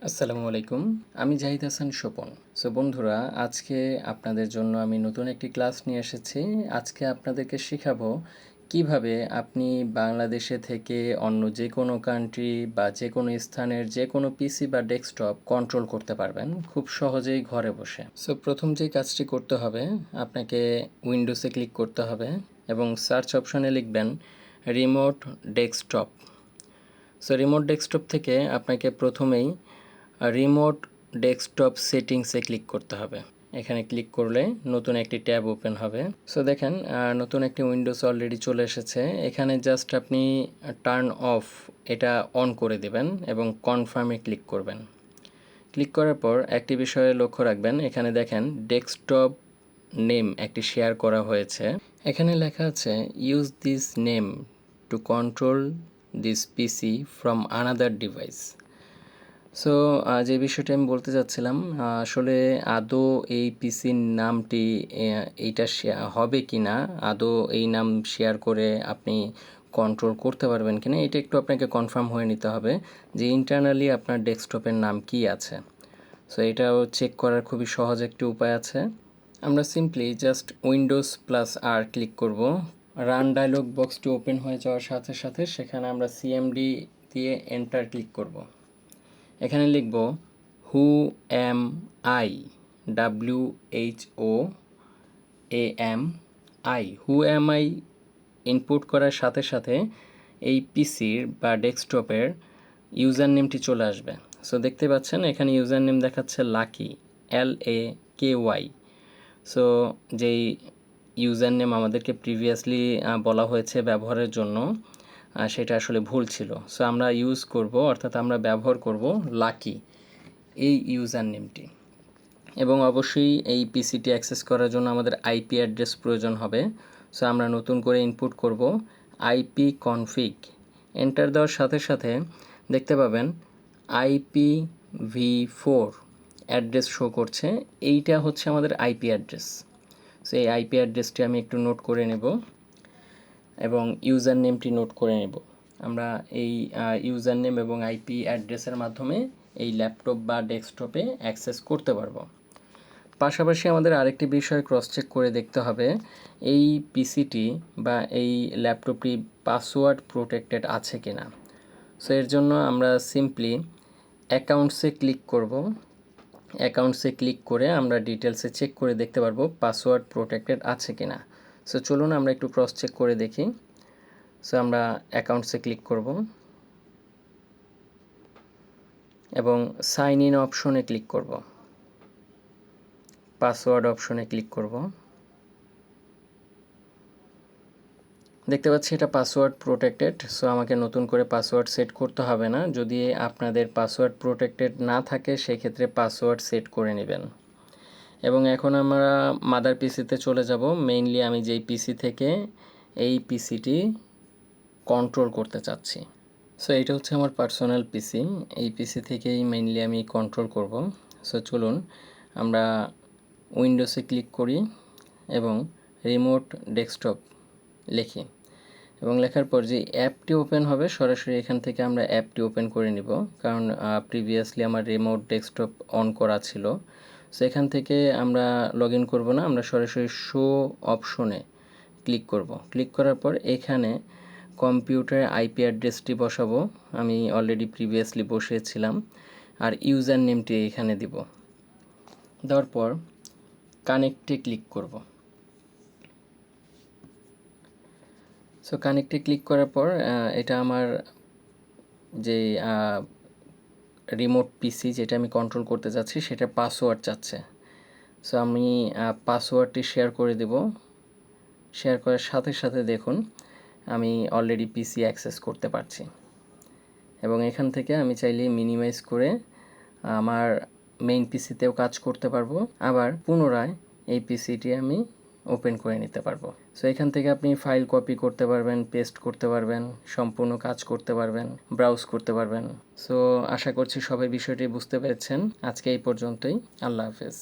আসসালামু আলাইকুম। আমি জাহিদ হাসান স্বপন। সো বন্ধুরা, আজকে আপনাদের জন্য আমি নতুন একটি ক্লাস নিয়ে এসেছি। আজকে আপনাদেরকে শেখাবো কিভাবে আপনি বাংলাদেশে থেকে অন্য যে কোনো কান্ট্রি বা যে কোনো স্থানের যে কোনো পিসি বা ডেস্কটপ কন্ট্রোল করতে পারবেন খুব সহজেই ঘরে বসে। সো প্রথম যে কাজটি করতে হবে, আপনাকে উইন্ডোজে ক্লিক করতে হবে এবং সার্চ অপশনে লিখবেন remote desktop. So remote desktop থেকে আপনাকে প্রথমেই রিমোট ডেস্কটপ সেটিংসে ক্লিক করতে হবে। এখানে ক্লিক করলে নতুন একটি ট্যাব ওপেন হবে। সো দেখেন নতুন একটি উইন্ডোজ অলরেডি চলে এসেছে। এখানে জাস্ট আপনি টার্ন অফ এটা অন করে দেবেন এবং কনফার্মে ক্লিক করবেন। ক্লিক করার পর একটি বিষয়ে লক্ষ্য রাখবেন, এখানে দেখেন ডেস্কটপ নেম একটি শেয়ার করা হয়েছে। এখানে লেখা আছে use this name to control this PC from another device. So যে বিষয়টি আমি বলতে চাচ্ছিলাম, আসলে আদৌ এই পিসির নামটি এইটা হবে কি না, আদৌ এই নাম শেয়ার করে আপনি কন্ট্রোল করতে পারবেন কি না, এটা একটু আপনাকে কনফার্ম হয়ে নিতে হবে যে ইন্টারনালি আপনার ডেস্কটপের নাম কি আছে। সো এটাও চেক করার খুবই সহজ একটি উপায় আছে। আমরা সিম্পলি জাস্ট উইন্ডোজ প্লাস আর ক্লিক করব। রান ডায়লগ বক্সটি ওপেন হয়ে যাওয়ার সাথে সাথে সেখানে আমরা সিএমডি দিয়ে এন্টার ক্লিক করব। এখানে লিখব who am I, WHOAMI, who am I input করার সাথে সাথে এই পিসির বা ডেস্কটপের ইউজার নেমটি চলে আসবে। সো দেখতে পাচ্ছেন এখানে ইউজার নেম দেখাচ্ছে লাকি, LAKY। সো যেই ইউজার নেম আমাদেরকে প্রিভিয়াসলি বলা হয়েছে ব্যবহারের জন্য, সেটা আসলে ভুল ছিল। সো আমরা ইউজ করব, অর্থাৎ আমরা ব্যবহার করব লাকি এই ইউজার নেমটি। এবং অবশ্যই এই পিসিটি অ্যাক্সেস করার জন্য আমাদের আইপি অ্যাড্রেস প্রয়োজন হবে। সো আমরা নতুন করে ইনপুট করব আইপি কনফিগ। এন্টার দেওয়ার সাথে সাথে দেখতে পাবেন IPv4 অ্যাড্রেস শো করছে। এইটা হচ্ছে আমাদের আইপি অ্যাড্রেস। সো এই আইপি অ্যাড্রেসটি আমি একটু নোট করে নেব এবং ইউজার নেমটি নোট করে নেব। আমরা এই ইউজার নেম এবং আইপি অ্যাড্রেসের মাধ্যমে এই ল্যাপটপ বা ডেস্কটপে অ্যাক্সেস করতে পারবো। পাশাপাশি আমাদের আরেকটি বিষয় ক্রস চেক করে দেখতে হবে, এই পিসিটি বা এই ল্যাপটপটি পাসওয়ার্ড প্রোটেক্টেড আছে কিনা। সো এর জন্য আমরা সিম্পলি অ্যাকাউন্টসে ক্লিক করব। অ্যাকাউন্টসে ক্লিক করে আমরা ডিটেলসে চেক করে দেখতে পারবো পাসওয়ার্ড প্রোটেক্টেড আছে কিনা। সো চলুন আমরা একটু ক্রস চেক করে দেখি। সো আমরা অ্যাকাউন্টসে ক্লিক করব এবং সাইন ইন অপশনে ক্লিক করব, পাসওয়ার্ড অপশনে ক্লিক করব। দেখতে পাচ্ছি এটা পাসওয়ার্ড প্রোটেক্টেড। সো আমাকে নতুন করে পাসওয়ার্ড সেট করতে হবে না। যদি আপনাদের পাসওয়ার্ড প্রোটেক্টেড না থাকে সেক্ষেত্রে পাসওয়ার্ড সেট করে নেবেন। এবং এখন আমরা মাদার পিসিতে চলে যাব। মেইনলি আমি যেই পিসি থেকে এই পিসিটি কন্ট্রোল করতে চাচ্ছি। সো এইটা হচ্ছে আমার পার্সোনাল পিসি। এই পিসি থেকেই মেইনলি আমি কন্ট্রোল করব। সো চলুন আমরা উইন্ডোজে ক্লিক করি এবং রিমোট ডেস্কটপ লিখি এবং লেখার পর যে অ্যাপটি ওপেন হবে সরাসরি এখান থেকে আমরা অ্যাপটি ওপেন করে নিব, কারণ প্রিভিয়াসলি আমার রিমোট ডেস্কটপ অন করা ছিল। সো এখান থেকে আমরা লগ ইন করবো না, আমরা সরাসরি শো অপশনে ক্লিক করব। ক্লিক করার পর এখানে কম্পিউটারের আইপি অ্যাড্রেসটি বসাবো, আমি অলরেডি প্রিভিয়াসলি বসিয়েছিলাম, আর ইউজার নেমটি এখানে দিব। দেওয়ার পর কানেক্টে ক্লিক করব। সো কানেক্টে ক্লিক করার পর এটা আমার যে রিমোট পিসি যেটা আমি কন্ট্রোল করতে যাচ্ছি সেটা পাসওয়ার্ড চাচ্ছে। সো আমি পাসওয়ার্ডটি শেয়ার করে দেব। শেয়ার করার সাথে সাথে দেখুন আমি অলরেডি পিসি অ্যাক্সেস করতে পারছি এবং এখান থেকে আমি চাইলে মিনিমাইজ করে আমার মেইন পিসিতেও কাজ করতে পারবো, আবার পুনরায় এই পিসিটি আমি ওপেন করে নিতে পারবো। সো এখান থেকে আপনি ফাইল কপি করতে পারবেন, পেস্ট করতে পারবেন, সম্পূর্ণ কাজ করতে পারবেন, ব্রাউজ করতে পারবেন। সো আশা করছি সবাই বিষয়টি বুঝতে পেরেছেন। আজকে এই পর্যন্তই। আল্লাহ হাফেজ।